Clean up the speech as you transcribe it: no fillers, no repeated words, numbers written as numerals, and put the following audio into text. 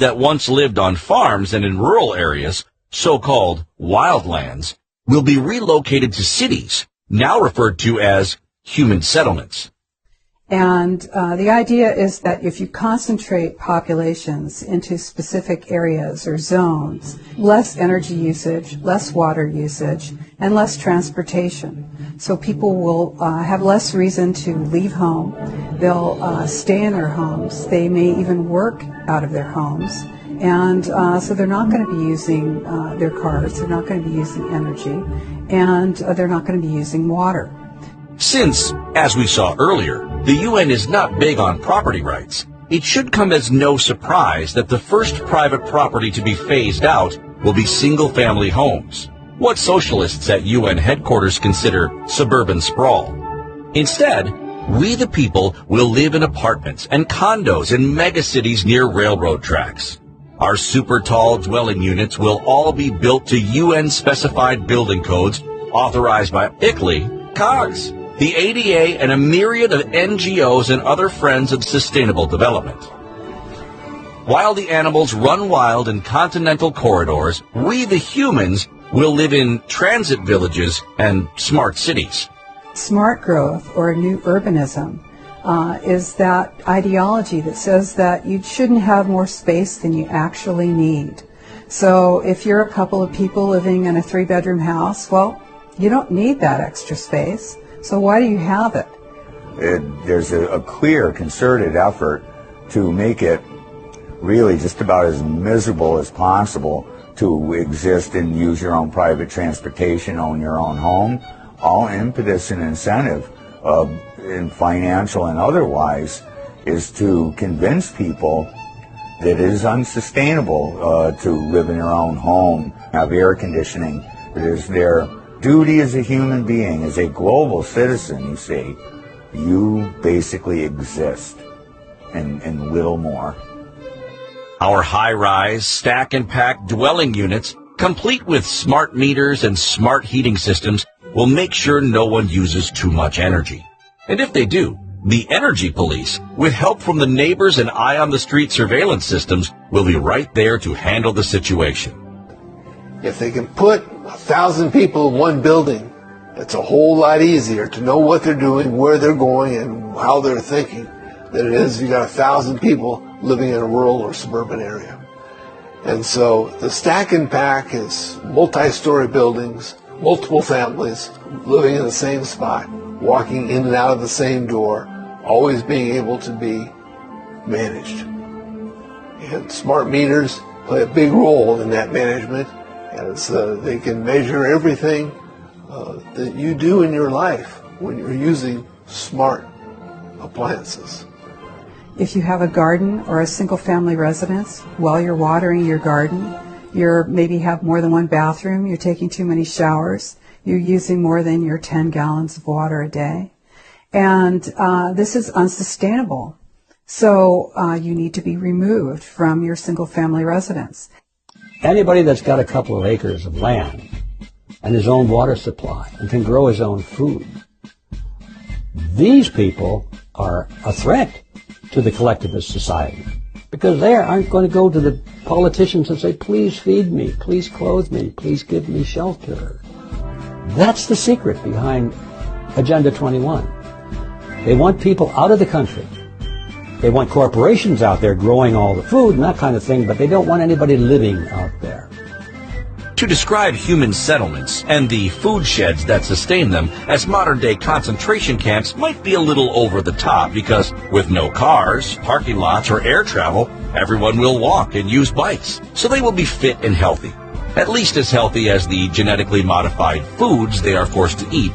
that once lived on farms and in rural areas, so-called wildlands, will be relocated to cities, now referred to as human settlements. And the idea is that if you concentrate populations into specific areas or zones, less energy usage, less water usage, and less transportation. So people will have less reason to leave home. They'll stay in their homes. They may even work out of their homes. And so they're not going to be using their cars. They're not going to be using energy. And they're not going to be using water. Since, as we saw earlier, the UN is not big on property rights, it should come as no surprise that the first private property to be phased out will be single-family homes, what socialists at UN headquarters consider suburban sprawl. Instead, we the people will live in apartments and condos in megacities near railroad tracks. Our super-tall dwelling units will all be built to UN-specified building codes authorized by ICLEI, COGS, the ADA, and a myriad of NGOs and other friends of sustainable development. While the animals run wild in continental corridors, we the humans will live in transit villages and smart cities. Smart growth, or new urbanism, is that ideology that says that you shouldn't have more space than you actually need. So if you're a couple of people living in a 3-bedroom house, well, you don't need that extra space. So why do you have it? There's a clear, concerted effort to make it really just about as miserable as possible to exist and use your own private transportation, own your own home. All impetus and incentive, in financial and otherwise, is to convince people that it is unsustainable to live in your own home, have air conditioning. It is their duty as a human being, as a global citizen, you see, you basically exist and little more. Our high-rise, stack-and-pack dwelling units, complete with smart meters and smart heating systems, will make sure no one uses too much energy. And if they do, the energy police, with help from the neighbors and eye-on-the-street surveillance systems, will be right there to handle the situation. If they can put 1,000 people in one building, it's a whole lot easier to know what they're doing, where they're going, and how they're thinking than it is if you got 1,000 people living in a rural or suburban area. And so the stack and pack is multi-story buildings, multiple families living in the same spot, walking in and out of the same door, always being able to be managed. And smart meters play a big role in that management. And they can measure everything that you do in your life when you're using smart appliances. If you have a garden or a single-family residence, while you're watering your garden, you maybe have more than one bathroom, you're taking too many showers, you're using more than your 10 gallons of water a day. And this is unsustainable. So you need to be removed from your single-family residence. Anybody that's got a couple of acres of land and his own water supply and can grow his own food, these people are a threat to the collectivist society because they aren't going to go to the politicians and say, please feed me, please clothe me, please give me shelter. That's the secret behind Agenda 21. They want people out of the country. They want corporations out there growing all the food and that kind of thing, but they don't want anybody living out there. To describe human settlements and the food sheds that sustain them as modern-day concentration camps might be a little over the top because with no cars, parking lots, or air travel, everyone will walk and use bikes, so they will be fit and healthy. At least as healthy as the genetically modified foods they are forced to eat